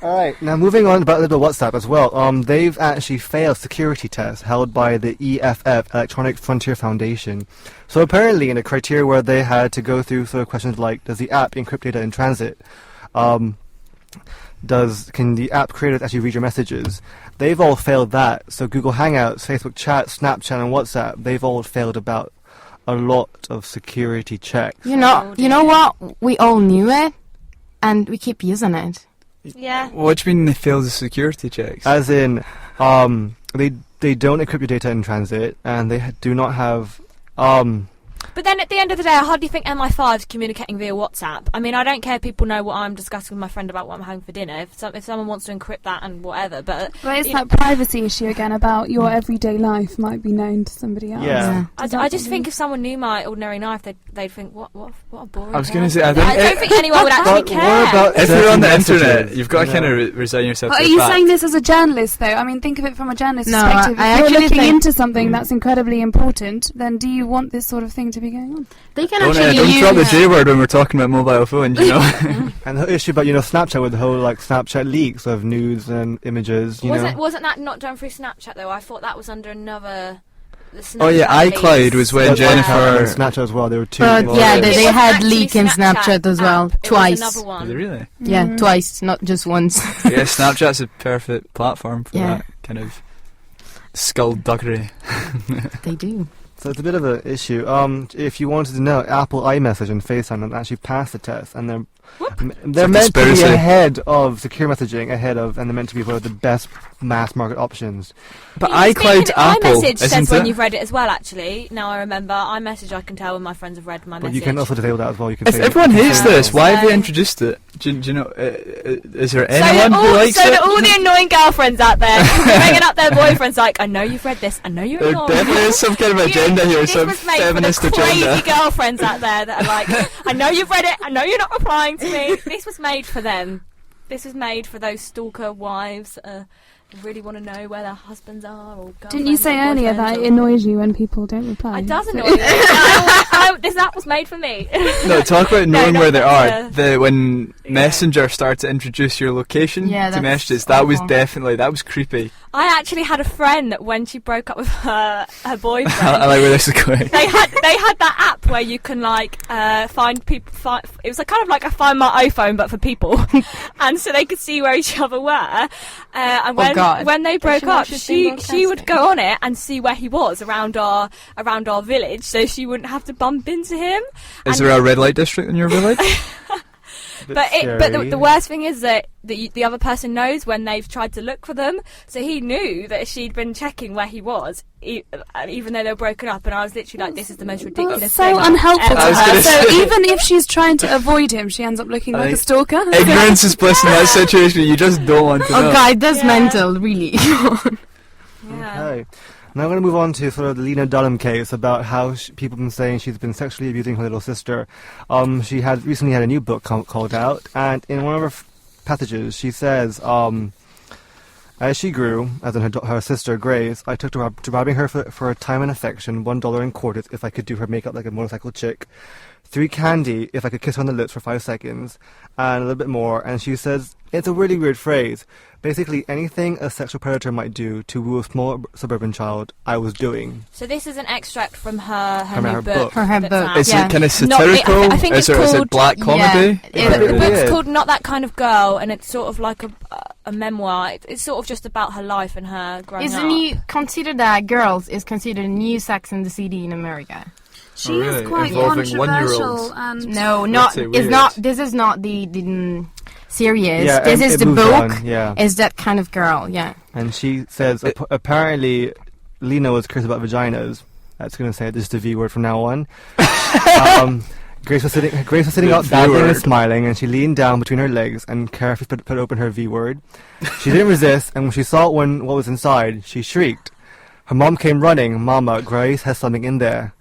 All right, now moving on about a little WhatsApp as well. They've actually failed security tests held by the EFF, Electronic Frontier Foundation. So apparently, in a criteria where they had to go through sort of questions like, does the app encrypt data in transit? Can the app creators actually read your messages? They've all failed that. So Google Hangouts, Facebook Chat, Snapchat, and WhatsApp, they've all failed about a lot of security checks. You know what? We all knew it, and we keep using it. Yeah. What do you mean they failed the security checks? As in, they don't encrypt your data in transit, and they do not have But then at the end of the day, I hardly think MI5 is communicating via WhatsApp. I mean, I don't care if people know what I'm discussing with my friend about what I'm having for dinner. If someone wants to encrypt that and whatever, but it's that privacy issue again about your everyday life might be known to somebody else. Yeah. I just think if someone knew my ordinary life, they'd think, what a boring. I was going to guy." say, I don't think anyone would actually But care. what about if you're on the messages? internet, you've got to Yeah. kind of resign yourself But to are the you fact. saying this as a journalist, though? I mean, think of it from a journalist No, perspective. I If you're actually looking think- into something that's incredibly important, then do you want this sort of thing to be going on? They can Don't actually drop the use. J word when we're talking about mobile phones, you know. And the issue about Snapchat with the whole Snapchat leaks of news and images. Wasn't that not done through Snapchat though? I thought that was under another. The Oh yeah, Snapchat iCloud leaks. was when But Jennifer. and Snapchat as well. They were two. But involved. yeah, It they wasn't had actually leak in Snapchat as well, app, it was twice. another one. Is it really? Yeah, Mm. twice, not just once. Yeah, Snapchat's a perfect platform for Yeah. that kind of skullduggery. They do. So it's a bit of an issue. If you wanted to know, Apple iMessage and FaceTime don't actually pass the test, and they're It's a meant to be conspiracy. ahead of secure messaging, and they're meant to be one of the best mass market options. But Speaking iCloud's of Apple, iMessage says isn't when it? you've read it as well. Actually, now I remember iMessage. I can tell when my friends have read my But message. you can also disable that as well. You can If say everyone you can hates say this, that. why have they So- introduced it? Do you know? Is there So anyone that who likes so it? that all the annoying girlfriends out there bringing up their boyfriends like, I know you've read this, I know you're There annoying. definitely is some kind of agenda here, This some was made feminist for the crazy agenda. girlfriends out there that are like, I know you've read it, I know you're not replying to me. This was made for them. This was made for those stalker wives who really want to know where their husbands are or girlfriends. Didn't you say or earlier boyfriends that it or- annoys you when people don't reply? It does So- annoy me. This app was made for me. No, talk about No, knowing not where they that, are. When Messenger started to introduce your location Yeah, to that's messages, that was awful. that was creepy. I actually had a friend that when she broke up with her boyfriend, I like where this is going. they had that app where you can find people. It was kind of like a Find My iPhone but for people, and so they could see where each other were. And God. when they broke she know up, she's been she would broadcasting? go on it and see where he was around our village, so she wouldn't have to bump into him. Is And- there a red light district in your village? Bit But scary. the worst thing is that the other person knows when they've tried to look for them. So he knew that she'd been checking where he was, even though they were broken up. And I was literally like, "This is the most ridiculous That's thing." so unhelpful to I was her. gonna So say- even if she's trying to avoid him, she ends up looking like a stalker. Ignorance is bliss in that situation. You just don't want to know. Oh god, that's Yeah. mental, really. Yeah. Okay. Now I'm going to move on to sort of the Lena Dunham case about how people have been saying she's been sexually abusing her little sister. She had recently had a new book called out, and in one of her passages she says, as she grew, as in her sister Grace, I took to robbing her for time and affection, $1 in quarters if I could do her makeup like a motorcycle chick, 3 candy if I could kiss her on the lips for 5 seconds, and a little bit more. And she says, it's a really weird phrase. Basically, anything a sexual predator might do to woo a small suburban child, I was doing. So this is an extract from her From new her book. book. From her that's book, out. Is yeah. it kind of Not- satirical? I think it's is it called- black comedy? Yeah, The It book's is. called Not That Kind of Girl, and it's sort of like a memoir. It's sort of just about her life and her growing Is up. the new considered that Girls is considered new Sex and the City in America? She Oh, really? is quite Involving controversial 1-year-olds? and No, not. Pretty It's weird. not. This is not the series. Yeah, this and is it the moves book. on, yeah. Is that kind of girl? Yeah. And she says apparently Lena was curious about vaginas. That's going to say just the V word from now on. Grace was sitting The up, V dancing and word. smiling, and she leaned down between her legs and carefully put open her V word. She didn't resist, and when she saw what was inside, she shrieked. Her mom came running. Mama, Grace has something in there.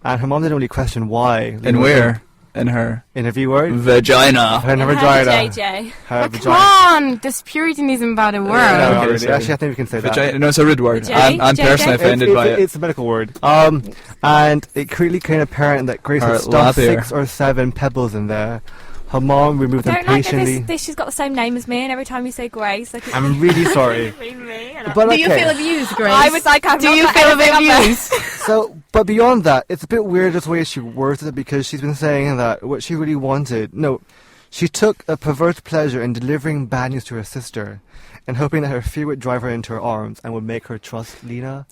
And her mom didn't really question why. In where? In her In her V word? vagina. Her In her vagina. JJ. Her But vagina. come on, this Puritanism about a word. No, Okay, not really. sorry. Actually, I think we can say that. Vagina. No, it's a rude word. J- I'm JJ? personally offended by it. It's a medical word. And it quickly became apparent that Grace Or had stuffed lab air. 6 or 7 pebbles in there. Her mom removed them Don't like that patiently. this she's got the same name as me, and every time you say Grace, like I'm really sorry. me, and But Do you okay. feel abused, Grace? I was like, I've Do not you got feel a bit anything on there. abused? So, but beyond that, it's a bit weird just the way she words it, because she's been saying that what she really wanted. No, she took a perverse pleasure in delivering bad news to her sister, and hoping that her fear would drive her into her arms and would make her trust Lena.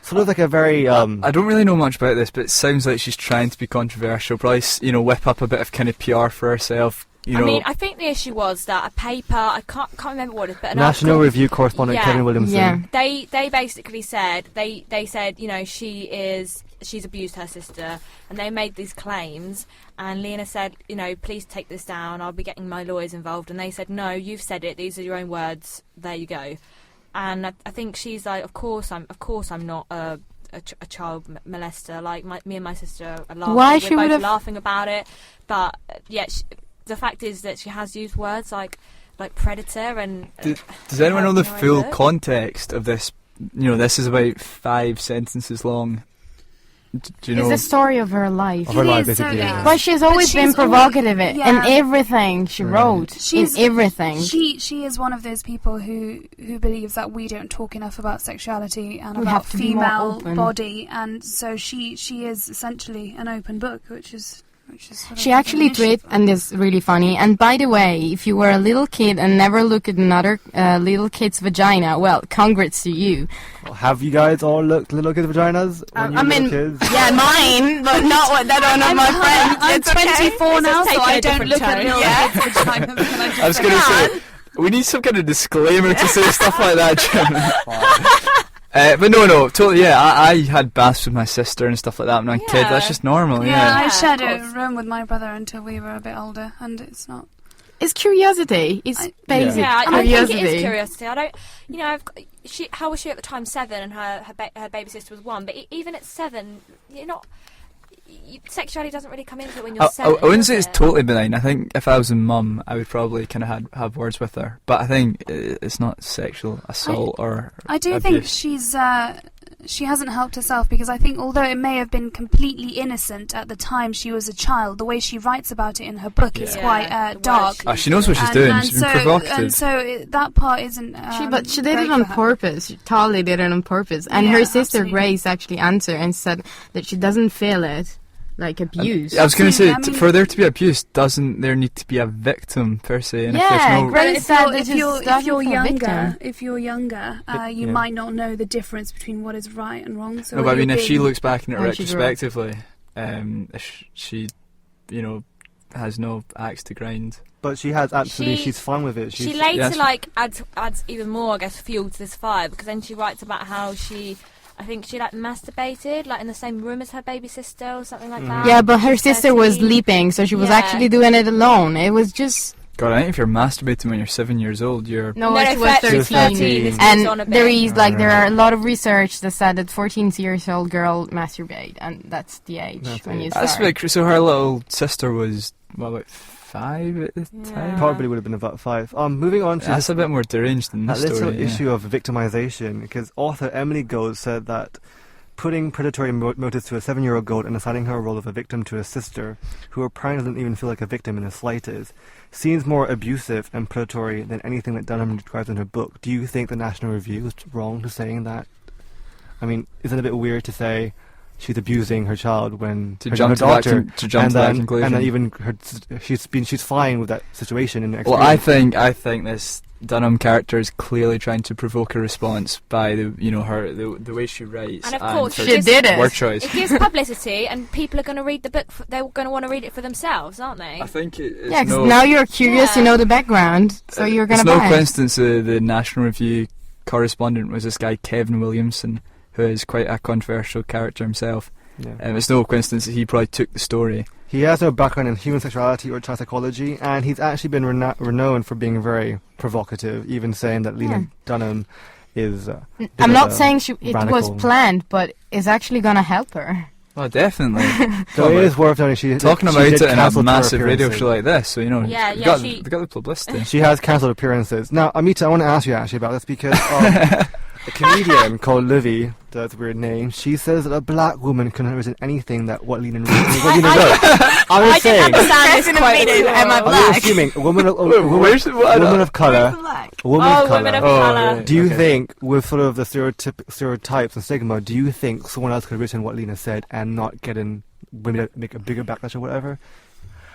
Sort of like a very I don't really know much about this, but it sounds like she's trying to be controversial. Probably, whip up a bit of kind of PR for herself. I mean, I think the issue was that a paper, I can't remember what it is, but an National article, Review correspondent Yeah. Kevin Williamson. Yeah. they basically said they said she's abused her sister, and they made these claims, and Lena said, please take this down, I'll be getting my lawyers involved, and they said, no, you've said it, these are your own words, there you go. And I think she's like, of course I'm not a child molester, like me and my sister are laughing, Why she we're would both have- laughing about it, but yeah, the fact is that she has used words like predator and Does anyone know the How full is it? context of this? This is about 5 sentences long. Do you know? It's the story of her life. Of her life, It is, so basically. it- But she's always been she's provocative in yeah. everything she wrote. She's- in everything. She is one of those people who believes that we don't talk enough about sexuality and We about have to be more female open. body, and so she is essentially an open book, which is sort She of actually an issue tweeted, for and this is really funny. And by the way, if you were a little kid and never looked at another little kid's vagina, well, congrats to you. Have you guys all looked at little kids' vaginas when you I were mean, little kids? yeah, mine, but not what that one of my friends. I'm It's okay. 24 now, This has so I taken a don't different look at tone. little Yeah. kids' vaginas. Can I just I was say going to that? say, we need some kind of disclaimer to say stuff like that, Jim. But no, totally, yeah, I had baths with my sister and stuff like that when I was a kid. Yeah. That's just normal, Yeah, yeah. I Yeah, shared of a course. room with my brother until we were a bit older, and it's not. It's curiosity. It's basic Yeah, I curiosity. think it is curiosity. I don't, how was she at the time? 7, and her baby sister was 1. But even at 7, you're not. Sexuality doesn't really come into it when you're 7. I wouldn't say does it's it? totally benign. I think if I was a mum, I would probably kind of have words with her. But I think it's not sexual assault or I do abuse. think she hasn't helped herself, because I think although it may have been completely innocent at the time she was a child, the way she writes about it in her book is Yeah. quite The words dark. she She knows what she's doing. She's been provocative. And so that part isn't. But she did great it on for her. purpose. She totally did it on purpose. And Yeah, her sister absolutely. Grace actually answered and said that she doesn't feel it like abuse. I was going to say, Absolutely, I mean- for there to be abuse, doesn't there need to be a victim per se? And if Yeah, there's no, Grace If said you're, that if she's you're, starting if you're from a younger, victim. you Yeah. might not know the difference between what is right and wrong. So no, but I you're mean, if she being- looks back on it When she grew up. retrospectively, if she, has no axe to grind. But she has absolutely. She- She's fine with it. She's, She later Yeah. adds even more, I guess, fuel to this fire, because then she writes about how I think she masturbated in the same room as her baby sister or something like that. Yeah, but her She's sister was 13. sleeping, so she was Yeah. actually doing it alone. It was just God, I think if you're masturbating when you're 7 years old, you're no, No, she no, was 13. 13. This goes on a And there bit. is there are a lot of research that said that 14-year-old girl masturbate, and that's the age That's when it. you that's start. so her little sister was about 5 at the Yeah. time. probably would have been about 5. Moving on to That's a bit more deranged than that this little story. yeah. issue of victimization, because author Emily Gold said that putting predatory motives to a 7-year-old girl and assigning her a role of a victim to a sister, who apparently doesn't even feel like a victim in the slightest, seems more abusive and predatory than anything that Dunham describes in her book. Do you think the National Review is wrong to saying that? I mean, isn't it a bit weird to say she's abusing her child when To her jump to that daughter, to jump to that conclusion. and then even she's fine with that situation in the Well, experience. I think this Dunham character is clearly trying to provoke a response by the way she writes And of course, her she did it. word choice. It gives publicity, and people are going to read the book. They're going to want to read it for themselves, aren't they? I think it's Yeah, 'cause no, now you're curious, Yeah. you know the background, so you're it's gonna no buy it. coincidence the National Review correspondent was this guy Kevin Williamson, who is quite a controversial character himself. Yeah. It's no coincidence that he probably took the story. He has no background in human sexuality or child psychology, and he's actually been renowned for being very provocative, even saying that Lena Yeah. Dunham is. I'm a not saying it was radical. planned, but it's actually gonna help her. Oh, definitely. So it is worth noting she Talking she about did it in a cancel tour massive radio appearances. show like this, so Yeah, they yeah, got, she- they got the publicity. She has cancelled appearances. Now, Amita, I want to ask you actually about this because a comedian called Livy, that's a weird name, she says that a black woman couldn't have written anything that what Lena wrote. I'm I just didn't saying. understand this President quote. Meeting, am I at all. I'm black? assuming a woman of, Where's the- what? woman of colour. A woman Oh, of colour. women of Oh, colour. right. Do you Okay. think, with sort of the stereotypes and stigma, do you think someone else could have written what Lena said and not get in, maybe make a bigger backlash or whatever?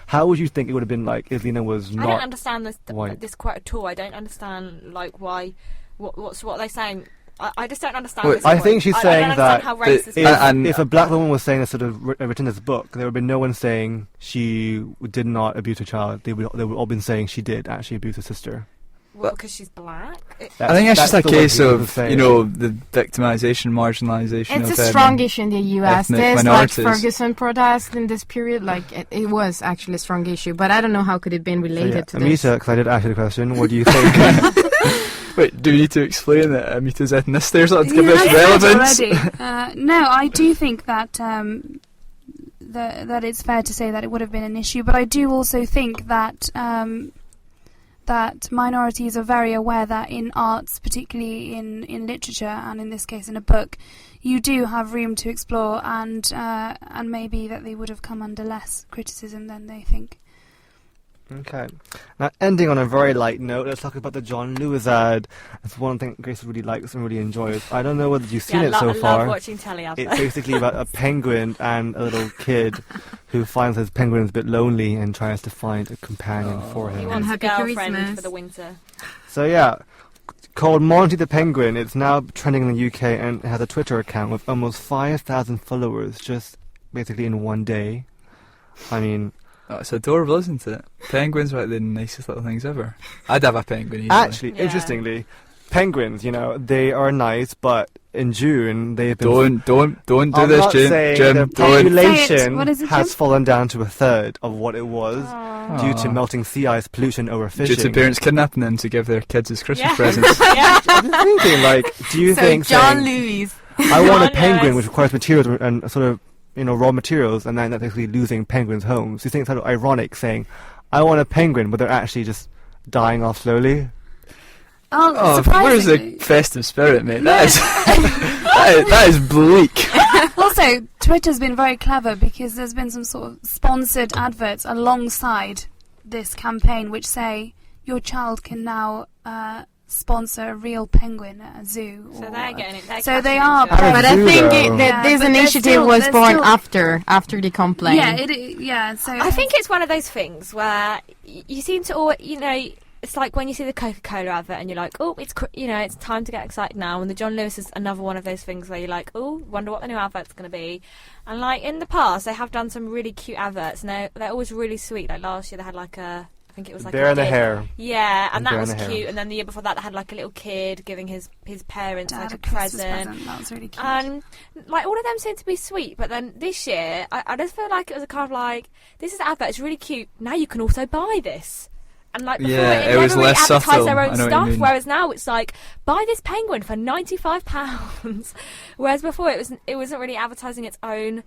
How would you think it would have been like if Lena was I don't not? understand white. this quote at all. I don't understand like why. What are they saying? I just don't understand. Well, this I quote. think she's I saying don't that understand how racist. If, And- if a black woman was saying this sort of written this book, there would be no one saying she did not abuse her child. They would all been saying she did actually abuse her sister. Well, because she's black. I think it's just a the way case people of, say you it. know, the victimization, marginalization It's of a strong issue in the US. ethnic There's like minorities. Ferguson protest in this period, like it was actually a strong issue, but I don't know how could it have been So, related to this. Amita, because I did ask you the question, what do you think? Wait, do we need to explain that Amita's ethnicity or something to give Yeah, this I said relevance? already. No, I do think that that it's fair to say that it would have been an issue, but I do also think that that minorities are very aware that in arts, particularly in literature, and in this case in a book, you do have room to explore, and maybe that they would have come under less criticism than they think. Okay. Now, ending on a very light note, let's talk about the John Lewis ad. It's one thing Grace really likes and really enjoys. I don't know whether you've seen Yeah, it so I far. love watching telly. It's basically about a penguin and a little kid who finds his penguin is a bit lonely and tries to find a companion for He him. wants a Happy girlfriend Christmas. for the winter. So yeah, called Monty the Penguin. It's now trending in the UK and it has a Twitter account with almost 5,000 followers just basically in one day. I mean, Oh, it's adorable, isn't it? Penguins are like the nicest little things ever. I'd have a penguin easily. actually, Yeah. interestingly, penguins, they are nice, but in June they've been... Don't do I'm this, not Jim. saying Jim, the don't. Say it. population What is it, has Jim? fallen down to a third of what it was due to Aw. melting sea ice, pollution, Due overfishing. to parents kidnapping them to give their kids as Christmas Yeah. presents. Yeah. I'm thinking, like, do you So think John saying, Lewis. I want a John penguin Lewis. which requires materials and sort of, raw materials, and then that's actually losing penguins' homes? Do you think it's sort of ironic saying, I want a penguin, but they're actually just dying off slowly? Oh, where's the surprisingly. festive spirit, mate? That is, that is bleak. Also, Twitter's been very clever because there's been some sort of sponsored adverts alongside this campaign which say your child can now sponsor a real penguin at a zoo. So or they're getting it. They're So they catching are it, Joe. At But a I zoo, think though. Yeah, this but there's initiative still- was there's born still- after the complaint. Yeah, so I think it's one of those things where you seem to all, it's like when you see the Coca-Cola advert and you're like, oh, it's time to get excited now. And the John Lewis is another one of those things where you're like, oh, wonder what the new advert's going to be. And like in the past, they have done some really cute adverts, and they're always really sweet. Like last year, they had like I think it was like Bear a in the kid. hair. Yeah, and And that Bear in was the Hair. cute. And then the year before that, they had like a little kid giving his parents Dad, like a Christmas present. That was really cute. And like all of them seem to be sweet, but then this year I just feel like it was a kind of like, this is an advert, it's really cute, now you can also buy this. And like before, Yeah, it it never was really less advertised subtle. their I own know what you stuff, mean. whereas now it's like, buy this penguin for £95. Whereas before it wasn't really advertising its own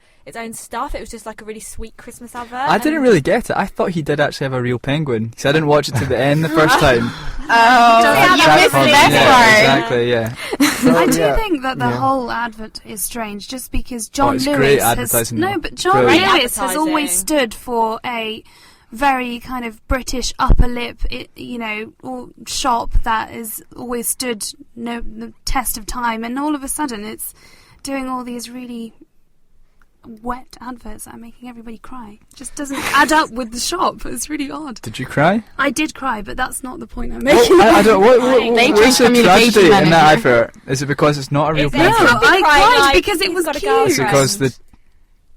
stuff, it was just like a really sweet Christmas advert. I didn't really get it. I thought he did actually have a real penguin. Because I didn't watch it to the end the first time. Oh, you That's missed the funny. best Yeah, part. exactly, yeah. So, I do yeah. think that the Yeah. whole advert is strange, just because John it's Lewis great has advertising, no, though. but John Brilliant. Lewis has always Advertising. stood for a very kind of British upper lip, or shop that has always stood the test of time, and all of a sudden it's doing all these really wet adverts that are making everybody cry. It just doesn't add up with the shop. It's really odd. Did you cry? I did cry, but that's not the point I'm making. I don't. They What's changed the communication tragedy in that manager. advert? Is it because it's not a real Is it? penguin? No, Happy I crying cried like because it he's was got a cute. It's because the.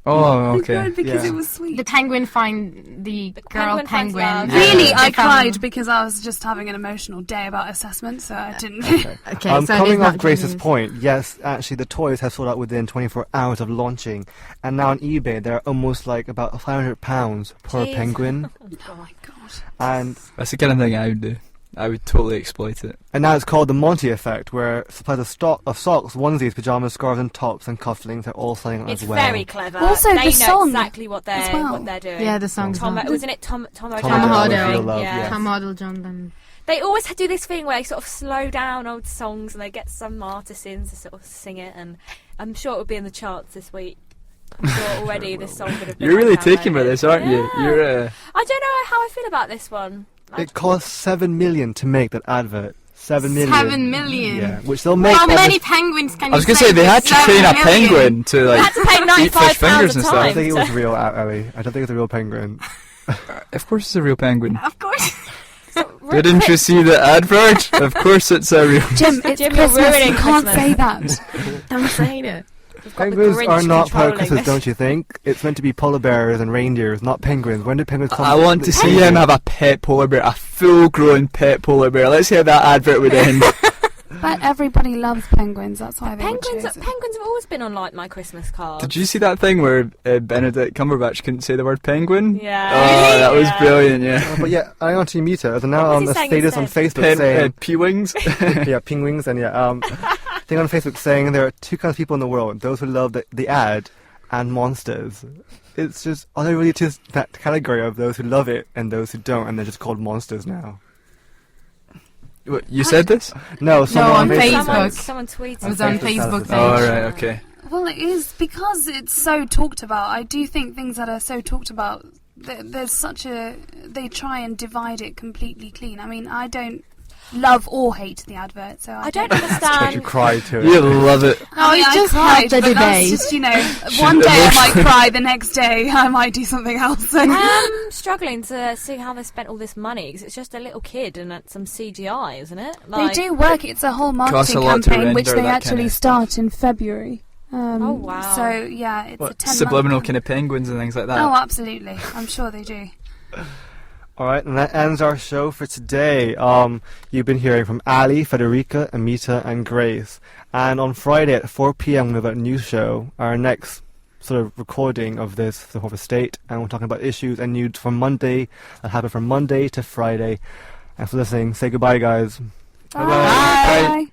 Oh, I okay. cried because Yeah. it was sweet. The penguin find the girl penguin finds penguin. love. Really, They I found- cried because I was just having an emotional day about assessment, so I didn't. Okay, so it is coming not off Grace's genuine. point, yes, actually the toys have sold out within 24 hours of launching, and now on eBay they're almost like about £500 per Jeez. penguin, Oh my god. and That's the kind of thing I would do. I would totally exploit it. now it's called the Monty effect, where supplies of socks, onesies, pajamas, scarves, and tops and cufflinks are all selling out It's as well. very clever. Also, they the know song exactly what they're as well. what they're doing. Yeah, the song's Tom, on. wasn't it Tom Tom Hardy, Real Love, yeah. Tom Hardy, John Lennon. They always do this thing where they sort of slow down old songs and they get some artists in to sort of sing it, and I'm sure it will be in the charts this week. I'm sure already this song would have been You're really downloaded. taken by this, aren't you? Yeah. You're. I don't know how I feel about this one. It cost $7 million to make that advert. $7 million. 7 million. Yeah, which they'll make. How every- many penguins can you I was gonna save say they for had to 7 train a million? penguin to I like had to pay eat fish £95 fingers a and I stuff. don't time. think it was real, Ellie. I don't think it's a real penguin. Of course, it's a real penguin. Of course. Didn't you see the advert? Of course, it's a real. Jim, it's Jim, you're Christmas. ruining You can't Christmas. say that. Don't say it. We've got the Penguins Grinch are not part of controlling Christmas, this. don't you think? It's meant to be polar bears and reindeers, not penguins. When did penguins come? I want to see him have a pet polar bear, a full-grown pet polar bear. Let's hear that advert would end. But everybody loves penguins. That's why they would Penguins choose it. have always been on like my Christmas cards. Did you see that thing where Benedict Cumberbatch couldn't say the word penguin? Yeah. Oh, that was Yeah. brilliant. Yeah. But yeah, I want to meet her. There's now What was he a saying status on instead? Facebook saying, P-wings. yeah, penguins, and yeah, thing on Facebook saying there are two kinds of people in the world: those who love the ad and monsters. It's just, are there really just that category of those who love it and those who don't, and they're just called monsters now? What, you said this? No, someone on Facebook. Facebook. Someone tweeted. It was on Facebook Facebook status. page. Oh, right, okay. Well, it is because it's so talked about. I do think things that are so talked about, there's such a. They try and divide it completely clean. I mean, I don't love or hate the advert, so I don't Did you understand. cry to it? You love it. No, it's I just cried, helped the but that's debate. just, you know, one day I might cry, the next day I might do something else. And I'm struggling to see how they spent all this money because it's just a little kid and some CGI, isn't it? they do work. It's a whole Costs a marketing lot to campaign, which render they that actually kinda- start in February. Oh, wow. So yeah, it's a What, 10 subliminal kind of penguins and things like that. Oh, absolutely. I'm sure they do. Alright, and that ends our show for today. You've been hearing from Ali, Federica, Amita, and Grace. And on Friday at 4 p.m. we have a news show, our next sort of recording of this, the whole state, and we're talking about issues and news from Monday, that happen from Monday to Friday. And for listening, say goodbye, guys. Bye. Bye. Bye.